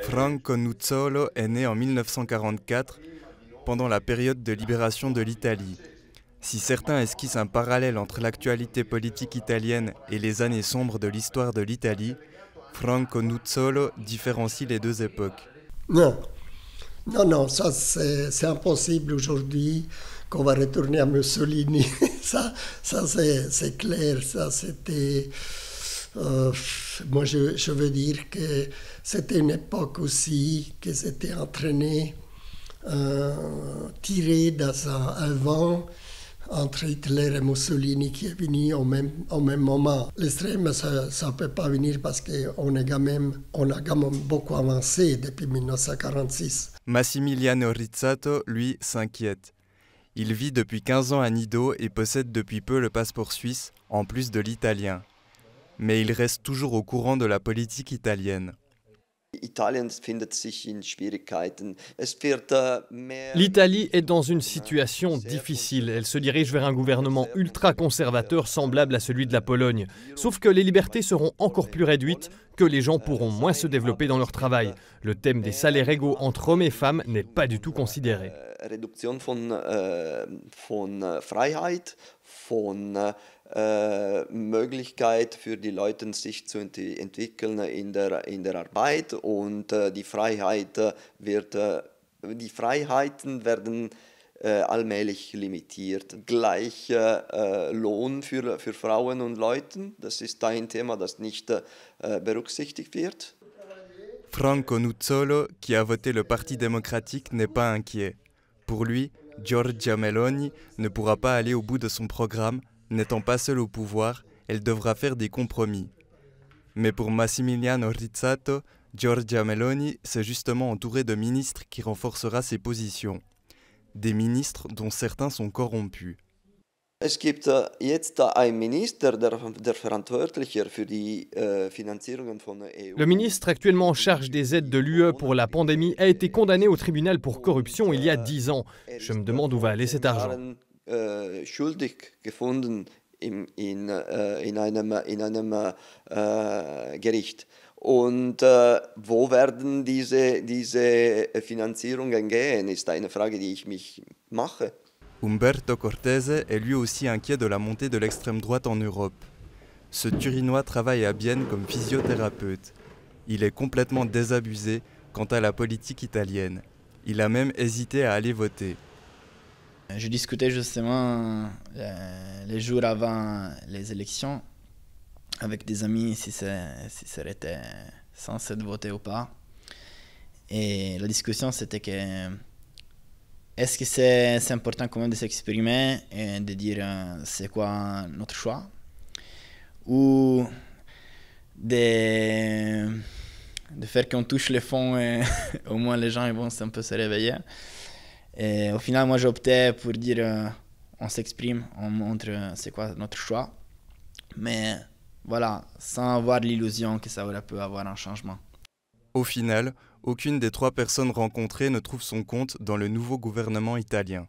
Franco Nuzzolo est né en 1944, pendant la période de libération de l'Italie. Si certains esquissent un parallèle entre l'actualité politique italienne et les années sombres de l'histoire de l'Italie, Franco Nuzzolo différencie les deux époques. Non, non, ça c'est impossible aujourd'hui qu'on va retourner à Mussolini. ça c'est clair, ça c'était... moi je veux dire que c'était une époque aussi que c'était entraîné, tiré dans un vent entre Hitler et Mussolini qui est venu au même moment. L'extrême, ça ne peut pas venir parce qu'on a quand même beaucoup avancé depuis 1946. Massimiliano Rizzato, lui, s'inquiète. Il vit depuis 15 ans à Nido et possède depuis peu le passeport suisse, en plus de l'italien. Mais il reste toujours au courant de la politique italienne. L'Italie est dans une situation difficile. Elle se dirige vers un gouvernement ultra-conservateur semblable à celui de la Pologne. Sauf que les libertés seront encore plus réduites, que les gens pourront moins se développer dans leur travail. Le thème des salaires égaux entre hommes et femmes n'est pas du tout considéré. Möglichkeit für die Leute, sich zu entwickeln in der Arbeit und die Freiheiten werden allmählich limitiert. Gleicher Lohn für Frauen und Leute, das ist ein Thema, das nicht berücksichtigt wird. Franco Nuzzolo, qui a voté le Parti démocratique, n'est pas inquiet. Pour lui, Giorgia Meloni ne pourra pas aller au bout de son programme. N'étant pas seule au pouvoir, elle devra faire des compromis. Mais pour Massimiliano Rizzato, Giorgia Meloni s'est justement entourée de ministres qui renforcera ses positions. Des ministres dont certains sont corrompus. Es gibt jetzt ein Minister, der verantwortlicher für die Finanzierungen von der EU. Le ministre actuellement en charge des aides de l'UE pour la pandémie a été condamné au tribunal pour corruption il y a 10 ans. Je me demande où va aller cet argent. Schuldig gefunden in einem Gericht. Und wo werden diese Finanzierungen gehen, ist eine Frage, die ich mich mache. Umberto Cortese est lui aussi inquiet de la montée de l'extrême droite en Europe. Ce Turinois travaille à Bienne comme physiothérapeute. Il est complètement désabusé quant à la politique italienne. Il a même hésité à aller voter. Je discutais justement les jours avant les élections avec des amis si ça était censé voter ou pas. Et la discussion c'était que est-ce que c'est important quand même de s'exprimer et de dire c'est quoi notre choix, ou de faire qu'on touche les fonds et au moins les gens ils vont un peu se réveiller. Et au final, moi, j'ai opté pour dire on s'exprime, on montre c'est quoi notre choix. Mais voilà, sans avoir l'illusion que ça aurait pu avoir un changement. Au final, aucune des 3 personnes rencontrées ne trouve son compte dans le nouveau gouvernement italien.